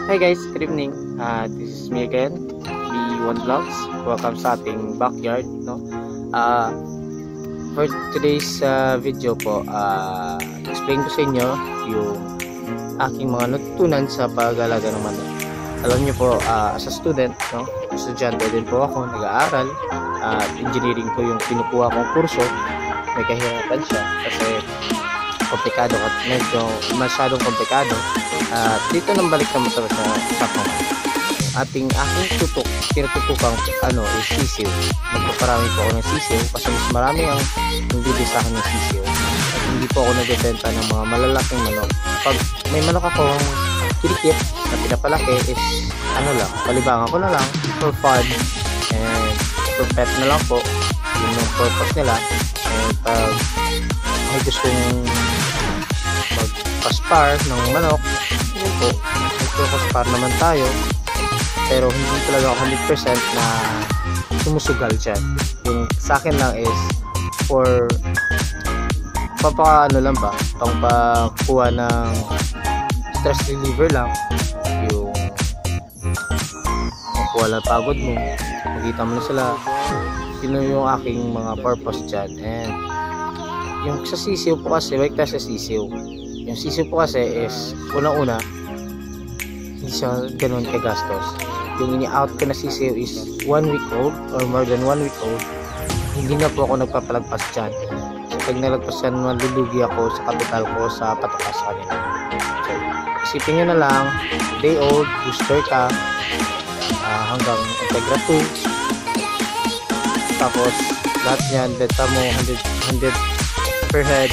Hi guys, good evening. This is me again, B1 Vlogs. Welcome sa ating backyard, no? For today's video po, explain ko sa inyo yung aking mga natutunan sa pag-alaga ng manok. Alam niyo po, as a student, no? Estudyante din po ako, nag-aaral. Engineering po yung kinukuha kong kurso. May kahirapan siya kasi komplikado at medyo masyadong komplikado. Dito nang balik naman sa usapan. Aking tinututukang is sisiw. Magpaparami po ako ng sisiw kasi mas marami ang bibili sa akin ng sisiw. At hindi po ako nagbebenta ng mga malalaking manok. Pag may manok akong kinikip na pinapalaki is palibangan ko na lang for fun and for pet na lang po. Yun yung purpose nila. And pag may gustong magpaspar ng manok, yun po, magpaspar naman tayo, pero hindi talaga ako 100% na sumusugal dyan. Yung sa akin lang is for pangpakuha ng stress reliever lang, yung makuha lang pagod mo, makita mo na sila. Yun yung aking mga purpose dyan. And yung sa sisiw po kasi, balik tayo sa sisiw. Yung sisiw po kasi is, unang-una, hindi siya ganun kagastos. Yung ini-out ko na sisiw is 1 week old or more than 1 week old. Hindi na po ako nagpapalagpas dyan. So, pag nalagpas yan, malulugi ako sa kapital ko sa patukas kanila. So, isipin nyo na lang, day old, booster ka, hanggang Integra 2. Tapos, lahat yan, beta mo, 100 per head.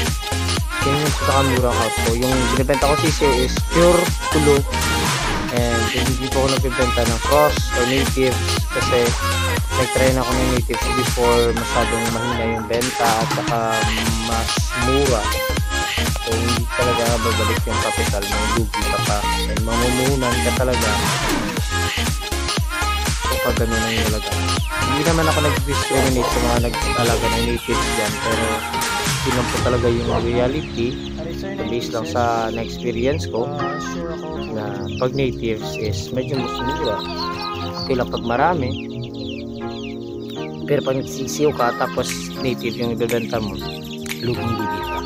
Yun yung pinakamurang out ko. Yung binibenta ko sisiw is pure tulo. And hindi po ako nagbibenta ng cross or native kasi nag-try na ako ng native before, masyadong mahina yung benta at saka mas mura. So hindi talaga babalik yung capital mo, lugi ka pa and mamumuhunan ka talaga kapag ganun ang nilagay. Hindi naman ako nag-discriminate sa mga nag-alaga ng native dyan, pero yun lang po talaga yung reality, based lang sa na-experience ko na pag natives is medyo mas mura. Okay lang pag marami, pero pag nagsisiw ka tapos native yung ibebenta mo, luging-lugi ka.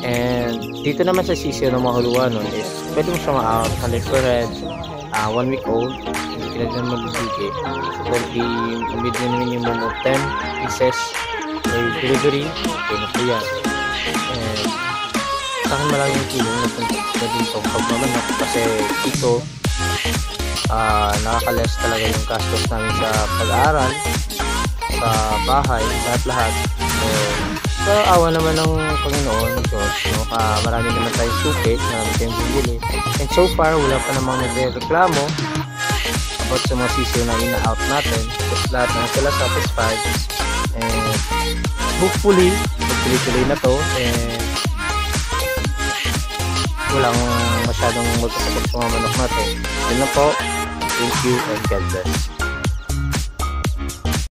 And dito naman sa sisiw ng mga huluan nun is pwede mo siya ma-out 100 per head, 1 week old, hindi ka na dyan magbibigay. So pwede minimum of 10 pieces or delivery, okay na po yan. And sa akin malaking tulong na din itong pagmamanok kasi dito nakakales talaga yung gastos namin sa pag-aaral, sa bahay, lahat. So sa awa naman ng Panginoon Diyos, marami naman tayong suki, marami tayong bibili, and so far wala pa namang nagre-reklamo about sa mga sisiw na ina-out natin kasi lahat naman sila satisfied. And hopefully tuloy-tuloy na to and walang masyadong magkasabot sa mga manok natin. Yun na po. Thank you and God bless.